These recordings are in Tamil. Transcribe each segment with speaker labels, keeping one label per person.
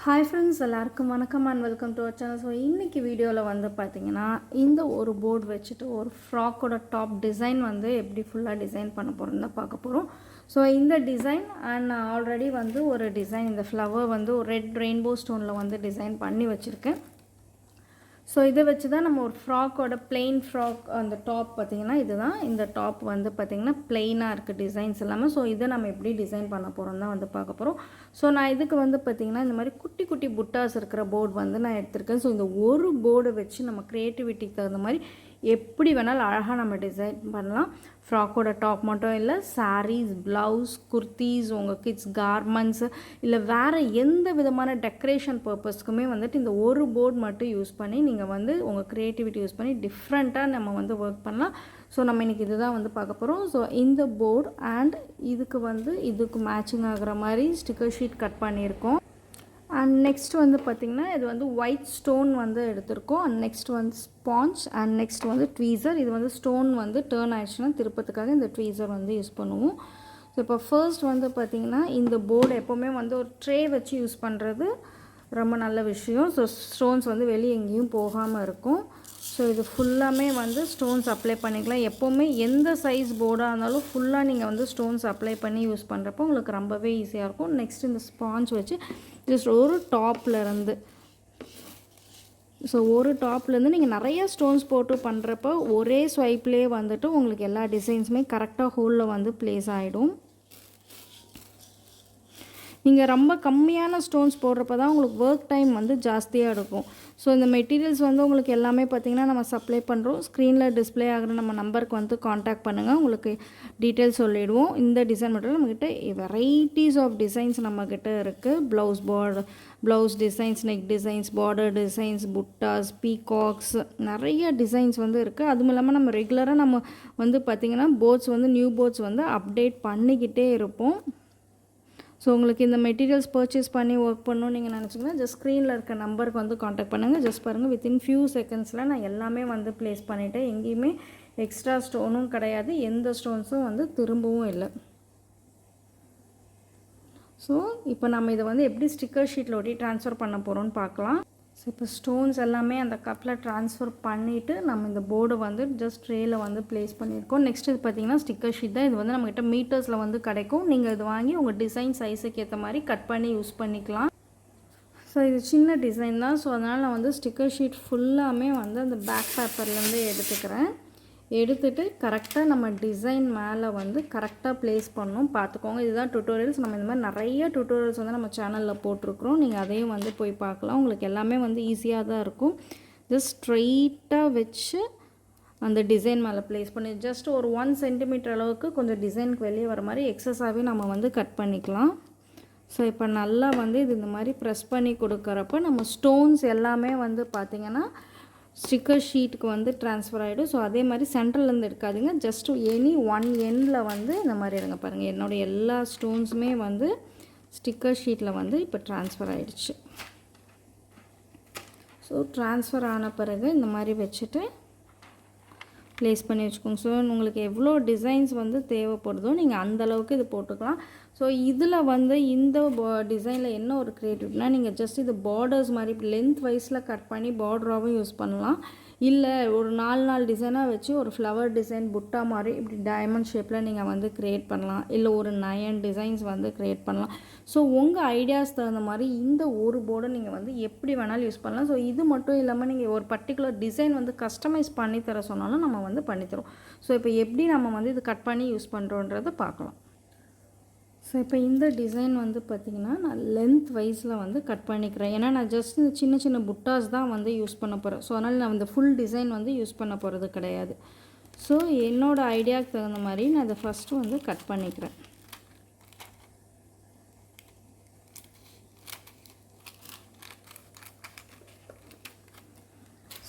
Speaker 1: Hi friends, எல்லாருக்கும் வணக்கம் and welcome to our channel. So இன்றைக்கி வீடியோவில் வந்து பார்த்தீங்கன்னா இந்த ஒரு போர்டு வச்சுட்டு ஒரு ஃப்ராக்கோட டாப் டிசைன் வந்து எப்படி ஃபுல்லாக டிசைன் பண்ண போகிறோம் தான் பார்க்க போகிறோம். ஸோ இந்த டிசைன் அண்ட் நான் ஆல்ரெடி வந்து ஒரு டிசைன் இந்த ஃப்ளவர் வந்து ஒரு ரெட் ரெயின்போ ஸ்டோனில் வந்து டிசைன் பண்ணி வச்சுருக்கேன். ஸோ இதை வச்சு தான் நம்ம ஒரு ஃப்ராக்கோட பிளெயின் ஃப்ராக் அந்த டாப் பார்த்திங்கன்னா இதுதான். இந்த டாப் வந்து பார்த்திங்கன்னா பிளெயினாக இருக்குது டிசைன்ஸ் எல்லாமே. ஸோ இதை நம்ம எப்படி டிசைன் பண்ண போகிறோம் தான் வந்து பார்க்க போகிறோம். ஸோ நான் இதுக்கு வந்து பார்த்திங்கன்னா இந்த மாதிரி குட்டி குட்டி புட்டாஸ் இருக்கிற போர்டு வந்து நான் எடுத்திருக்கேன். ஸோ இந்த ஒரு போர்டை வச்சு நம்ம க்ரியேட்டிவிட்டிக்கு தகுந்த மாதிரி எப்படி வேணாலும் அழகாக நம்ம டிசைன் பண்ணலாம். ஃப்ராக்கோட டாப் மட்டும் இல்லை, சாரீஸ், ப்ளவுஸ், குர்த்தீஸ், உங்கள் கிட்ஸ் கார்மெண்ட்ஸு இல்லை வேறு எந்த விதமான டெக்கரேஷன் பர்பஸ்க்குமே வந்துட்டு இந்த ஒரு போர்டு மட்டும் யூஸ் பண்ணி நீங்கள் வந்து உங்கள் க்ரியேட்டிவிட்டி யூஸ் பண்ணி டிஃப்ரெண்ட்டாக நம்ம வந்து ஒர்க் பண்ணலாம். ஸோ நம்ம இன்றைக்கி இதுதான் வந்து பார்க்க போகிறோம். ஸோ இந்த போர்டு அண்ட் இதுக்கு மேட்சிங் ஆகிற மாதிரி ஸ்டிக்கர் ஷீட் கட் பண்ணியிருக்கோம். அண்ட் நெக்ஸ்ட் வந்து பார்த்திங்கன்னா இது வந்து ஒயிட் ஸ்டோன் வந்து எடுத்திருக்கோம். அண்ட் நெக்ஸ்ட் வந்து ஸ்பாஞ்ச் அண்ட் நெக்ஸ்ட் வந்து ட்வீசர். இது வந்து ஸ்டோன் வந்து டேர்ன் ஆயிடுச்சுன்னா திருப்பத்துக்காக இந்த ட்வீசர் வந்து யூஸ் பண்ணுவோம். ஸோ இப்போ ஃபர்ஸ்ட் வந்து பார்த்திங்கன்னா இந்த போர்டு எப்போவுமே வந்து ஒரு ட்ரே வச்சு யூஸ் பண்ணுறது ரொம்ப நல்ல விஷயம். ஸோ ஸ்டோன்ஸ் வந்து வெளியே எங்கேயும் போகாமல் இருக்கும். ஸோ இது ஃபுல்லாமே வந்து ஸ்டோன்ஸ் அப்ளை பண்ணிக்கலாம். எப்போவுமே எந்த சைஸ் போர்டாக இருந்தாலும் ஃபுல்லாக நீங்கள் வந்து ஸ்டோன்ஸ் அப்ளை பண்ணி யூஸ் பண்ணுறப்போ உங்களுக்கு ரொம்பவே ஈஸியாக இருக்கும். நெக்ஸ்ட் இந்த ஸ்பாஞ்ச் வச்சு ஜஸ்ட் ஒரு டாப்லேருந்து நீங்கள் நிறைய ஸ்டோன்ஸ் போட்டு பண்ணுறப்போ ஒரே ஸ்வைப்லேயே வந்துட்டு உங்களுக்கு எல்லா டிசைன்ஸுமே கரெக்டாக ஹோலில் வந்து ப்ளேஸ் ஆகிடும். நீங்கள் ரொம்ப கம்மியான ஸ்டோன்ஸ் போடுறப்ப தான் உங்களுக்கு ஒர்க் டைம் வந்து ஜாஸ்தியாக இருக்கும். ஸோ இந்த மெட்டீரியல்ஸ் வந்து உங்களுக்கு எல்லாமே பார்த்திங்கன்னா நம்ம சப்ளை பண்ணுறோம். ஸ்க்ரீனில் டிஸ்பிளே ஆகிற நம்ம நம்பருக்கு வந்து காண்டாக்ட் பண்ணுங்கள், உங்களுக்கு டீட்டெயில்ஸ் சொல்லிவிடுவோம். இந்த டிசைன் மட்டும் நம்மக்கிட்ட வெரைட்டிஸ் ஆஃப் டிசைன்ஸ் நம்மக்கிட்ட இருக்குது. Blouse designs, neck designs, border designs, புட்டாஸ், பீகாக்ஸ், நிறைய டிசைன்ஸ் வந்து இருக்குது. அதுவும் இல்லாமல் நம்ம ரெகுலராக நம்ம வந்து பார்த்திங்கன்னா நியூ போர்ட்ஸ் வந்து அப்டேட் பண்ணிக்கிட்டே இருப்போம். ஸோ உங்களுக்கு இந்த மெட்டீரியல்ஸ் பர்ச்சேஸ் பண்ணி ஒர்க் பண்ணணும்னு நீங்கள் நினச்சிங்கன்னா ஜஸ்ட் ஸ்க்ரீனில் இருக்க நம்பருக்கு வந்து காண்டாக்ட் பண்ணுங்கள். ஜஸ்ட் பாருங்கள், வித்தின் ஃபியூ செகண்ட்ஸில் நான் எல்லாமே வந்து ப்ளேஸ் பண்ணிவிட்டேன். எங்கேயுமே எக்ஸ்ட்ரா ஸ்டோனும் கிடையாது, எந்த ஸ்டோன்ஸும் வந்து திரும்பவும் இல்லை. ஸோ இப்போ நம்ம இதை வந்து எப்படி ஸ்டிக்கர் ஷீட்டில் ஒட்டி ட்ரான்ஸ்ஃபர் பண்ண போகிறோம்னு பார்க்கலாம். ஸோ இப்போ ஸ்டோன்ஸ் எல்லாமே அந்த கப்பில் ட்ரான்ஸ்ஃபர் பண்ணிவிட்டு நம்ம இந்த போர்டை வந்து ஜஸ்ட் ட்ரேயில் வந்து ப்ளேஸ் பண்ணியிருக்கோம். நெக்ஸ்ட் இது பார்த்திங்கன்னா ஸ்டிக்கர் ஷீட் தான். இது வந்து நம்மகிட்ட மீட்டர்ஸில் வந்து கிடைக்கும். நீங்கள் இது வாங்கி உங்கள் டிசைன் சைஸுக்கு ஏற்ற மாதிரி கட் பண்ணி யூஸ் பண்ணிக்கலாம். ஸோ இது சின்ன டிசைன் தான். ஸோ அதனால் நான் வந்து ஸ்டிக்கர் ஷீட் ஃபுல்லாமே வந்து அந்த பேக் பேப்பர்லேருந்து எடுத்துகிட்டு கரெக்டாக நம்ம டிசைன் மேலே வந்து கரெக்டாக ப்ளேஸ் பண்ணணும். பார்த்துக்கோங்க, இதுதான் டுட்டோரியல்ஸ். நம்ம இந்த மாதிரி நிறைய டுட்டோரியல்ஸ் வந்து நம்ம சேனலில் போட்டிருக்கிறோம். நீங்கள் அதையும் வந்து போய் பார்க்கலாம். உங்களுக்கு எல்லாமே வந்து ஈஸியாக தான் இருக்கும். ஜஸ்ட் ஸ்ட்ரெயிட்டாக வச்சு அந்த டிசைன் மேலே ப்ளேஸ் பண்ணி ஜஸ்ட் ஒரு 1 சென்டிமீட்டர் அளவுக்கு கொஞ்சம் டிசைனுக்கு வெளியே வர மாதிரி எக்ஸஸாகவே நம்ம வந்து கட் பண்ணிக்கலாம். ஸோ இப்போ நல்லா வந்து இது இந்த மாதிரி ப்ரெஸ் பண்ணி கொடுக்குறப்ப நம்ம ஸ்டோன்ஸ் எல்லாமே வந்து பார்த்திங்கன்னா ஸ்டிக்கர் ஷீட்டுக்கு வந்து ட்ரான்ஸ்ஃபர் ஆகிடும். ஸோ அதே மாதிரி சென்டர்லேருந்து எடுக்காதுங்க, ஜஸ்ட் எனி ஒன் எண்டில் வந்து இந்த மாதிரி எடுங்க. பாருங்கள், என்னோடய எல்லா ஸ்டோன்ஸுமே வந்து ஸ்டிக்கர் ஷீட்டில் வந்து இப்போ ட்ரான்ஸ்ஃபர் ஆகிடுச்சு. ஸோ ட்ரான்ஸ்ஃபர் ஆன பிறகு இந்த மாதிரி வச்சுட்டு ப்ளேஸ் பண்ணி வச்சுக்கோங்க. ஸோ உங்களுக்கு எவ்வளோ டிசைன்ஸ் வந்து தேவைப்படுதோ நீங்கள் அந்தளவுக்கு இது போட்டுக்கலாம். ஸோ இதில் வந்து இந்த டிசைனில் என்ன ஒரு க்ரியேட்டிவ்னா, நீங்கள் ஜஸ்ட் இது பார்டர்ஸ் மாதிரி லென்த் வைஸில் கட் பண்ணி பார்டராகவும் யூஸ் பண்ணலாம். இல்லை ஒரு 4 டிசைனாக வச்சு ஒரு ஃப்ளவர் டிசைன், புட்டா மாதிரி இப்படி டைமண்ட் ஷேப்பில் நீங்கள் வந்து க்ரியேட் பண்ணலாம். இல்லை ஒரு 9 டிசைன்ஸ் வந்து க்ரியேட் பண்ணலாம். ஸோ உங்கள் ஐடியாஸ் தகுந்த மாதிரி இந்த ஒரு போர்டை நீங்கள் வந்து எப்படி வேணாலும் யூஸ் பண்ணலாம். ஸோ இது மட்டும் இல்லாமல் நீங்கள் ஒரு பர்டிகுலர் டிசைன் வந்து கஸ்டமைஸ் பண்ணி தர சொன்னாலும் நம்ம வந்து பண்ணித்தரோம். ஸோ இப்போ எப்படி நம்ம வந்து இது கட் பண்ணி யூஸ் பண்ணுறோன்றதை பார்க்கலாம். ஸோ இப்போ இந்த டிசைன் வந்து பார்த்திங்கன்னா நான் லென்த் வைஸில் வந்து கட் பண்ணிக்கிறேன். ஏன்னா நான் ஜஸ்ட் இந்த சின்ன சின்ன புட்டாஸ் தான் வந்து யூஸ் பண்ண போகிறேன். ஸோ அதனால் நான் இந்த ஃபுல் டிசைன் வந்து யூஸ் பண்ண போகிறது கிடையாது. ஸோ என்னோடய ஐடியாவுக்கு தகுந்த மாதிரி நான் அதை ஃபஸ்ட்டு வந்து கட் பண்ணிக்கிறேன்.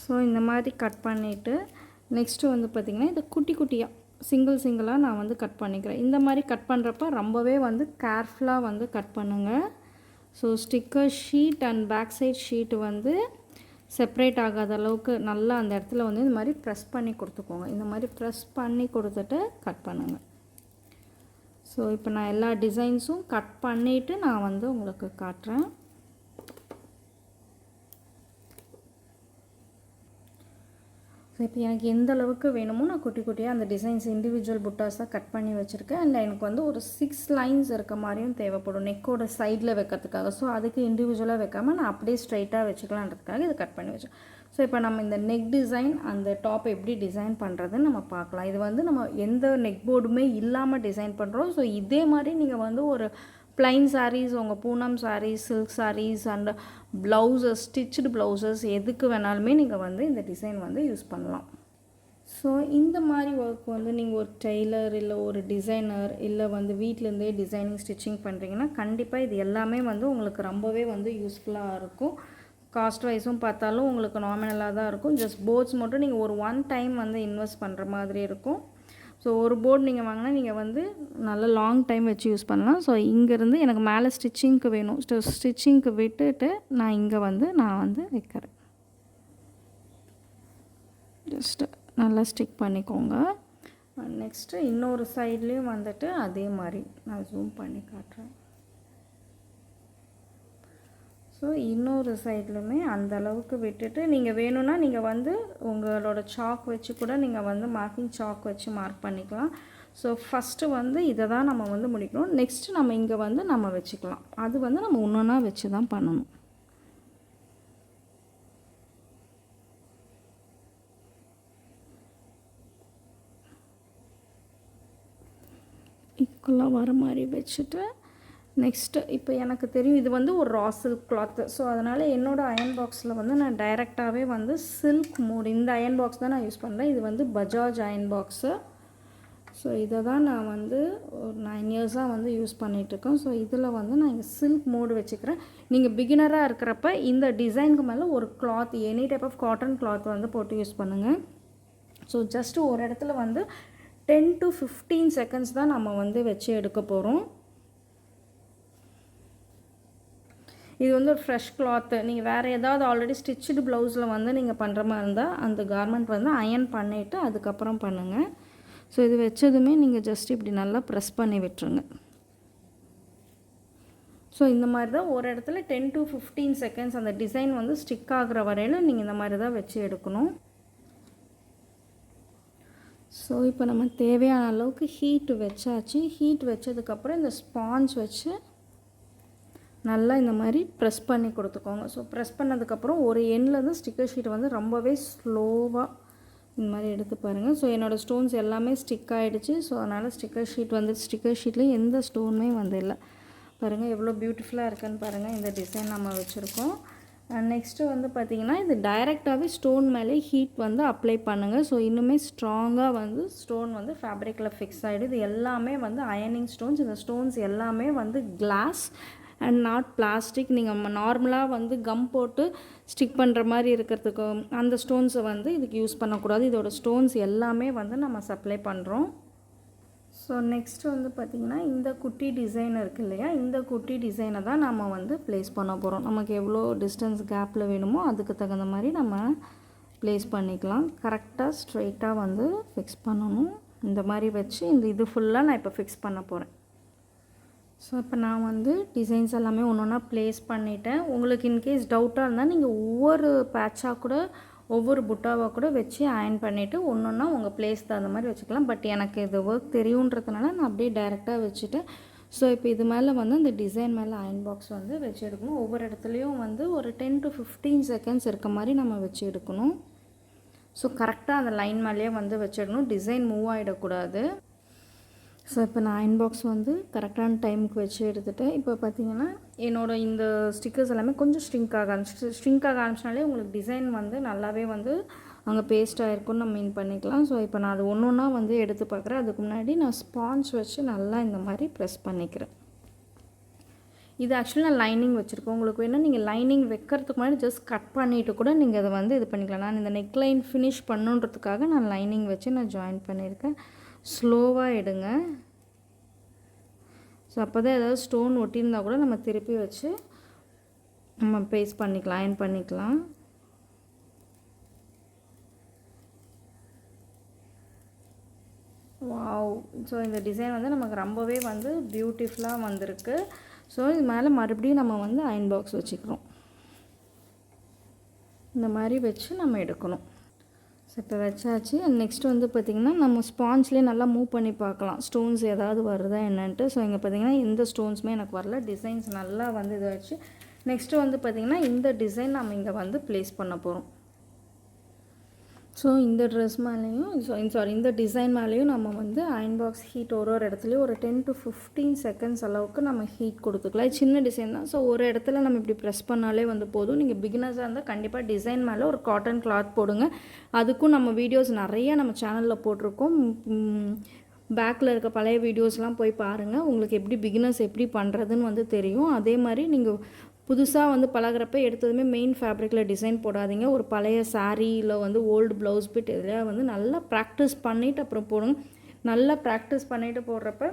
Speaker 1: ஸோ இந்த மாதிரி கட் பண்ணிவிட்டு நெக்ஸ்ட்டு வந்து பார்த்திங்கன்னா இதை குட்டி குட்டியாக சிங்கிளாக நான் வந்து கட் பண்ணிக்கிறேன். இந்த மாதிரி கட் பண்ணுறப்ப ரொம்பவே வந்து கேர்ஃபுல்லாக வந்து கட் பண்ணுங்கள். So sticker sheet and back side sheet வந்து செப்ரேட் ஆகாத அளவுக்கு நல்லா அந்த இடத்துல வந்து இந்த மாதிரி ப்ரெஸ் பண்ணி கொடுத்துக்கோங்க. இந்த மாதிரி ப்ரெஸ் பண்ணி கொடுத்துட்டு கட் பண்ணுங்கள். ஸோ இப்போ நான் எல்லா டிசைன்ஸும் கட் பண்ணிவிட்டு நான் வந்து உங்களுக்கு காட்டுறேன். ஸோ இப்போ எனக்கு எந்த அளவுக்கு வேணுமோ நான் குட்டி குட்டியாக அந்த டிசைன்ஸ் இண்டிவிஜுவல் புட்டாஸாக கட் பண்ணி வச்சுருக்கேன். அண்ட் எனக்கு வந்து ஒரு 6 லைன்ஸ் இருக்க மாதிரியும் தேவைப்படும் நெக்கோட சைடில் வைக்கிறதுக்காக. ஸோ அதுக்கு இண்டிவிஜுவலாக வைக்காமல் நான் அப்படியே ஸ்ட்ரைட்டாக வச்சுக்கலான்றதுக்காக இதை கட் பண்ணி வச்சேன். ஸோ இப்போ நம்ம இந்த நெக் டிசைன் அந்த டாப் எப்படி டிசைன் பண்ணுறதுன்னு நம்ம பார்க்கலாம். இது வந்து நம்ம எந்த நெக் போர்டுமே இல்லாமல் டிசைன் பண்ணுறோம். ஸோ இதே மாதிரி நீங்கள் வந்து ஒரு ப்ளைன் சாரீஸ், உங்கள் Poonam saris, silk saris and blouses, stitched blouses எதுக்கு வேணாலுமே நீங்கள் வந்து இந்த டிசைன் வந்து யூஸ் பண்ணலாம். ஸோ இந்த மாதிரி ஒர்க் வந்து நீங்கள் ஒரு டெய்லர் இல்லை ஒரு டிசைனர் இல்லை வந்து வீட்டிலேருந்தே டிசைனிங் ஸ்டிச்சிங் பண்ணுறீங்கன்னா கண்டிப்பாக இது எல்லாமே வந்து உங்களுக்கு ரொம்பவே வந்து யூஸ்ஃபுல்லாக இருக்கும். காஸ்ட் வைஸும் பார்த்தாலும் உங்களுக்கு நாமினலாக தான் இருக்கும். ஜஸ்ட் போர்ட்ஸ் மட்டும் நீங்கள் ஒரு 1 டைம் வந்து இன்வெஸ்ட் பண்ணுற மாதிரி இருக்கும். ஸோ ஒரு போர்டு நீங்கள் வாங்கினா நீங்கள் வந்து நல்ல லாங் டைம் வச்சு யூஸ் பண்ணலாம். ஸோ இங்கேருந்து எனக்கு மேலே ஸ்டிச்சிங்க்கு வேணும். ஸ்டிச்சிங்க்கு விட்டுட்டு நான் இங்கே வந்து வைக்கிறேன். ஜஸ்ட்டு நல்லா ஸ்டிக் பண்ணிக்கோங்க. நெக்ஸ்ட்டு இன்னொரு சைட்லேயும் வந்துட்டு அதே மாதிரி நான் ஜூம் பண்ணி காட்டுறேன். ஸோ இன்னொரு சைட்லையுமே அந்த அளவுக்கு விட்டுட்டு நீங்கள் வேணும்னா நீங்கள் வந்து உங்களோட சாக் வச்சு கூட நீங்கள் வந்து மார்க்கிங் சாக் வச்சு மார்க் பண்ணிக்கலாம். ஸோ ஃபஸ்ட்டு வந்து இதை தான் நம்ம வந்து முடிக்கணும். நெக்ஸ்ட்டு நம்ம இங்கே வந்து நம்ம வச்சுக்கலாம். அது வந்து நம்ம ஒன்றா வச்சு தான் பண்ணணும். ஈக்குவலாக வர மாதிரி வச்சுட்டு நெக்ஸ்ட்டு இப்போ எனக்கு தெரியும் இது வந்து ஒரு ரா சில்க் கிளாத்து. ஸோ அதனால் என்னோடய அயன் பாக்ஸில் வந்து நான் டைரெக்டாகவே வந்து சில்க் மோட் இந்த அயன் பாக்ஸ் தான் நான் யூஸ் பண்ணுறேன். இது வந்து பஜாஜ் அயன் பாக்ஸு. ஸோ இதை தான் நான் வந்து ஒரு 9 இயர்ஸாக வந்து யூஸ் பண்ணிகிட்ருக்கேன். ஸோ இதில் வந்து நான் இங்கே சில்க் மோடு வச்சுக்கிறேன். நீங்கள் பிகினராக இருக்கிறப்ப இந்த டிசைனுக்கு மேலே ஒரு cloth any type of cotton cloth வந்து போட்டு யூஸ் பண்ணுங்கள். ஸோ ஜஸ்ட்டு ஒரு இடத்துல வந்து 10 to 15 செகண்ட்ஸ் தான் நம்ம வந்து வச்சு எடுக்க போகிறோம். இது வந்து ஒரு ஃப்ரெஷ் கிளாத்து. நீங்கள் வேறு ஏதாவது ஆல்ரெடி ஸ்டிச்சுடு ப்ளவுஸில் வந்து நீங்கள் பண்ணுற மாதிரி இருந்தால் அந்த கார்மெண்ட் வந்து அயன் பண்ணிவிட்டு அதுக்கப்புறம் பண்ணுங்கள். ஸோ இது வச்சதுமே நீங்கள் ஜஸ்ட் இப்படி நல்லா ப்ரெஸ் பண்ணி விட்டுருங்க. ஸோ இந்த மாதிரி தான் ஒரு இடத்துல 10 to 15 செகண்ட்ஸ் அந்த டிசைன் வந்து ஸ்டிக் ஆகிற வரையில் நீங்கள் இந்த மாதிரி தான் வச்சு எடுக்கணும். ஸோ இப்போ நம்ம தேவையான அளவுக்கு ஹீட் வச்சாச்சு. ஹீட் வச்சதுக்கப்புறம் இந்த ஸ்பாஞ்ச் வச்சு நல்லா இந்த மாதிரி ப்ரெஸ் பண்ணி கொடுத்துக்கோங்க. ஸோ ப்ரெஸ் பண்ணதுக்கப்புறம் ஒரு எண்ட்லேருந்து ஸ்டிக்கர் ஷீட் வந்து ரொம்பவே ஸ்லோவாக இந்த மாதிரி எடுத்து பாருங்கள். ஸோ என்னோடய ஸ்டோன்ஸ் எல்லாமே ஸ்டிக் ஆகிடுச்சு. ஸோ அதனால் ஸ்டிக்கர் ஷீட்லேயும் எந்த ஸ்டோனுமே வந்து இல்லை. பாருங்கள் எவ்வளோ பியூட்டிஃபுல்லாக இருக்குன்னு பாருங்கள். இந்த டிசைன் நம்ம வச்சுருக்கோம். நெக்ஸ்ட்டு வந்து பார்த்திங்கன்னா இது டைரெக்டாகவே ஸ்டோன் மேலே ஹீட் வந்து அப்ளை பண்ணுங்கள். ஸோ இன்னுமே ஸ்ட்ராங்காக வந்து ஸ்டோன் வந்து ஃபேப்ரிக்கில் ஃபிக்ஸ் ஆகிடும். இது எல்லாமே வந்து அயனிங் ஸ்டோன்ஸ். இந்த ஸ்டோன்ஸ் எல்லாமே வந்து கிளாஸ் அண்ட் நாட் பிளாஸ்டிக். நீங்கள் நார்மலாக வந்து கம் போட்டு ஸ்டிக் பண்ணுற மாதிரி இருக்கிறதுக்கு அந்த ஸ்டோன்ஸை வந்து இதுக்கு யூஸ் பண்ணக்கூடாது. இதோட ஸ்டோன்ஸ் எல்லாமே வந்து நம்ம சப்ளை பண்ணுறோம். ஸோ நெக்ஸ்ட்டு வந்து பார்த்திங்கன்னா இந்த குட்டி டிசைன் இருக்குது இல்லையா, இந்த குட்டி டிசைனை தான் நம்ம வந்து ப்ளேஸ் பண்ண போகிறோம். நமக்கு எவ்வளோ டிஸ்டன்ஸ் கேப்பில் வேணுமோ அதுக்கு தகுந்த மாதிரி நம்ம ப்ளேஸ் பண்ணிக்கலாம். கரெக்டாக ஸ்ட்ரைட்டாக வந்து ஃபிக்ஸ் பண்ணணும். இந்த மாதிரி வச்சு இது ஃபுல்லாக நான் இப்போ ஃபிக்ஸ் பண்ண போகிறேன். ஸோ இப்போ நான் வந்து டிசைன்ஸ் எல்லாமே ஒன்றா ப்ளேஸ் பண்ணிவிட்டேன். உங்களுக்கு இன்கேஸ் டவுட்டாக இருந்தால் நீங்கள் ஒவ்வொரு பேட்சாக கூட ஒவ்வொரு புட்டாவாக கூட வச்சு அயன் பண்ணிவிட்டு ஒன்றா உங்கள் பிளேஸ் தகுந்த மாதிரி வச்சுக்கலாம். பட் எனக்கு இது ஒர்க் தெரியுன்றதுனால நான் அப்படியே டைரெக்டாக வச்சுட்டேன். ஸோ இப்போ இது மேலே வந்து இந்த டிசைன் மேலே அயன் பாக்ஸ் வந்து வச்சு எடுக்கணும். ஒவ்வொரு இடத்துலையும் வந்து ஒரு 10 to 15 செகண்ட்ஸ் இருக்க மாதிரி நம்ம வச்சு எடுக்கணும். ஸோ கரெக்டாக அந்த லைன் மேலேயே வந்து வச்சிடணும். டிசைன் மூவ் ஆகிடக்கூடாது. ஸோ இப்போ நான் அயன் பாக்ஸ் வந்து கரெக்டான டைமுக்கு வச்சு எடுத்துகிட்டேன். இப்போ பார்த்தீங்கன்னா என்னோடய இந்த ஸ்டிக்கர்ஸ் எல்லாமே கொஞ்சம் ஸ்ட்ரிங்க் ஆக ஆரம்பிச்சினாலே உங்களுக்கு டிசைன் வந்து நல்லாவே வந்து அங்கே பேஸ்ட்டாக இருக்கும்னு நம்ம மீன் பண்ணிக்கலாம். ஸோ இப்போ நான் அது ஒன்றா வந்து எடுத்து பார்க்குறேன். அதுக்கு முன்னாடி நான் ஸ்பாஞ்ச் வச்சு நல்லா இந்த மாதிரி ப்ரெஸ் பண்ணிக்கிறேன். இது ஆக்சுவலி நான் லைனிங் வச்சுருக்கேன். உங்களுக்கு வேணால் நீங்கள் லைனிங் வைக்கிறதுக்கு முன்னாடி ஜஸ்ட் கட் பண்ணிவிட்டு கூட நீங்கள் அதை வந்து இது பண்ணிக்கலாம். நான் இந்த நெக் லைன் ஃபினிஷ் பண்ணுன்றதுக்காக நான் லைனிங் வச்சு நான் ஜாயின் பண்ணியிருக்கேன். ஸ்லோவாக எடுங்க. ஸோ அப்போ தான் ஏதாவது ஸ்டோன் ஒட்டியிருந்தால் கூட நம்ம திருப்பி வச்சு நம்ம பேஸ்ட் பண்ணிக்கலாம், அயன் பண்ணிக்கலாம். வாவ்! ஸோ இந்த டிசைன் வந்து நமக்கு ரொம்பவே வந்து பியூட்டிஃபுல்லாக வந்திருக்கு. ஸோ இது மேலே மறுபடியும் நம்ம வந்து அயன் பாக்ஸ் வச்சுக்கிறோம். இந்த மாதிரி வச்சு நம்ம எடுக்கணும். ஸோ இப்போ வச்சாச்சு. நெக்ஸ்ட் வந்து பார்த்திங்கன்னா நம்ம ஸ்பாஞ்ச்லேயே நல்லா மூவ் பண்ணி பார்க்கலாம் ஸ்டோன்ஸ் ஏதாவது வருதா என்னன்ட்டு. ஸோ இங்கே பார்த்திங்கன்னா எந்த ஸ்டோன்ஸுமே எனக்கு வரல. டிசைன்ஸ் நல்லா வந்து இதாகிடுச்சு. நெக்ஸ்ட்டு வந்து பார்த்திங்கன்னா இந்த டிசைன் நம்ம இங்கே வந்து ப்ளேஸ் பண்ண போகிறோம். ஸோ இந்த ட்ரெஸ் மேலேயும் இந்த டிசைன் மேலேயும் நம்ம வந்து அயன் பாக்ஸ் ஹீட் ஒரு இடத்துலையும் ஒரு 10 to 15 செகண்ட்ஸ் அளவுக்கு நம்ம ஹீட் கொடுத்துக்கலாம். சின்ன டிசைன் தான். ஸோ ஒரு இடத்துல நம்ம இப்படி ப்ரெஸ் பண்ணாலே வந்து போதும். நீங்கள் பிகினர்ஸாக இருந்தால் கண்டிப்பாக டிசைன் மேலே ஒரு காட்டன் கிளாத் போடுங்க. அதுக்கும் நம்ம வீடியோஸ் நிறைய நம்ம சேனலில் போட்டிருக்கோம். பேக்கில் இருக்க பழைய வீடியோஸ்லாம் போய் பாருங்கள். உங்களுக்கு எப்படி பிகினர்ஸ் எப்படி பண்ணுறதுன்னு வந்து தெரியும். அதே மாதிரி நீங்கள் புதுசாக வந்து பழகிறப்ப எடுத்ததுமே மெயின் ஃபேப்ரிக்கில் டிசைன் போடாதீங்க. ஒரு பழைய சாரீயில் வந்து ஓல்டு ப்ளவுஸ் பிட் இதில் வந்து நல்லா ப்ராக்டிஸ் பண்ணிவிட்டு அப்புறம் போடுங்க. நல்லா ப்ராக்டிஸ் பண்ணிவிட்டு போடுறப்ப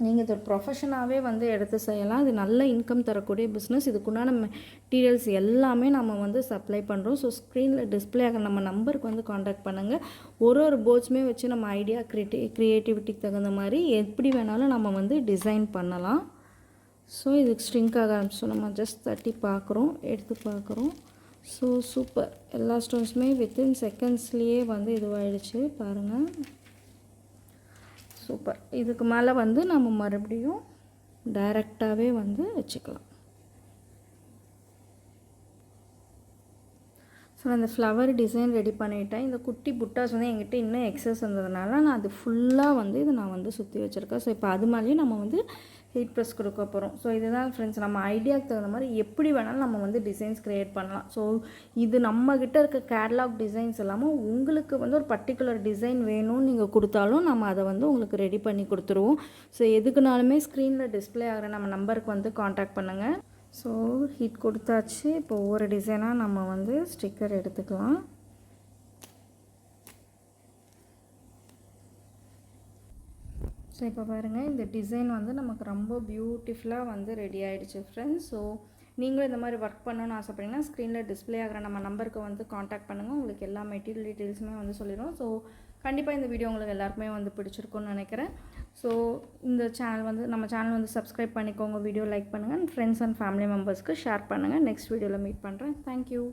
Speaker 1: நீங்கள் இது ஒரு ப்ரொஃபஷனாகவே வந்து எடுத்து செய்யலாம். இது நல்ல இன்கம் தரக்கூடிய பிஸ்னஸ். இதுக்குண்டான மெட்டீரியல்ஸ் எல்லாமே நம்ம வந்து சப்ளை பண்ணுறோம். ஸோ ஸ்க்ரீனில் டிஸ்பிளே ஆகிற நம்ம நம்பருக்கு வந்து காண்டாக்ட் பண்ணுங்கள். ஒரு போர்ட்ஸுமே வச்சு நம்ம ஐடியா க்ரியேட்டிவிட்டிக்கு தகுந்த மாதிரி எப்படி வேணாலும் நம்ம வந்து டிசைன் பண்ணலாம். ஸோ இதுக்கு ஸ்ட்ரிங்க் ஆக ஆரம்பிச்சோம். நம்ம ஜஸ்ட் தட்டி பார்க்குறோம், எடுத்து பார்க்குறோம். So super. எல்லா ஸ்டோன்ஸுமே வித்தின் செகண்ட்ஸ்லேயே வந்து இதுவாகிடுச்சு பாருங்கள். சூப்பர். இதுக்கு மேலே வந்து நம்ம மறுபடியும் டைரெக்டாகவே வந்து வச்சுக்கலாம். ஸோ அந்த ஃப்ளவர் டிசைன் ரெடி பண்ணிவிட்டேன். இந்த குட்டி புட்டாஸ் வந்து என்கிட்ட இன்னும் எக்ஸஸ் இருந்ததுனால நான் அது ஃபுல்லாக வந்து இதை நான் வந்து சுற்றி வச்சுருக்கேன். ஸோ இப்போ அது மேலேயே நம்ம வந்து ஹீட் ப்ரெஸ் கொடுக்க போகிறோம். ஸோ இதுதான் ஃப்ரெண்ட்ஸ், நம்ம ஐடியாவுக்கு தகுந்த மாதிரி எப்படி வேணாலும் நம்ம வந்து டிசைன்ஸ் க்ரியேட் பண்ணலாம். ஸோ இது நம்மக்கிட்ட இருக்க கேட்லாக் டிசைன்ஸ் இல்லாமல் உங்களுக்கு வந்து ஒரு பர்டிகுலர் டிசைன் வேணும்னு நீங்கள் கொடுத்தாலும் நம்ம அதை வந்து உங்களுக்கு ரெடி பண்ணி கொடுத்துருவோம். ஸோ எதுக்குனாலுமே ஸ்க்ரீனில் டிஸ்பிளே ஆகிற நம்ம நம்பருக்கு வந்து காண்டாக்ட் பண்ணுங்கள். ஸோ ஹீட் கொடுத்தாச்சு. இப்போ ஒவ்வொரு டிசைனாக நம்ம வந்து ஸ்டிக்கர் எடுத்துக்கலாம். ஸோ இப்போ பாருங்கள், இந்த டிசைன் வந்து நமக்கு ரொம்ப பியூட்டிஃபுல்லாக வந்து ரெடி ஆகிடுச்சு ஃப்ரெண்ட்ஸ். ஸோ நீங்களும் இந்த மாதிரி ஒர்க் பண்ணணும்னு ஆசைப்பட்டீங்கன்னா ஸ்க்ரீனில் டிஸ்பிளே ஆகிற நம்ம நம்பருக்கு வந்து காண்டாக்ட் பண்ணுங்கள். உங்களுக்கு எல்லா மெட்டீரியல் டீட்டெயில்ஸுமே வந்து சொல்லிடுவோம். ஸோ கண்டிப்பாக இந்த வீடியோ உங்களுக்கு எல்லாருக்குமே வந்து பிடிச்சிருக்குன்னு நினைக்கிறேன். ஸோ இந்த சேனல் வந்து நம்ம சேனல் வந்து சப்ஸ்கிரைப் பண்ணிக்கோங்க, வீடியோ லைக் பண்ணுங்கள், ஃப்ரெண்ட்ஸ் அண்ட் ஃபேமிலி மெம்பர்ஸ்க்கு ஷேர் பண்ணுங்கள். நெக்ஸ்ட் வீடியோவில் மீட் பண்ணுறேன். தேங்க்யூ.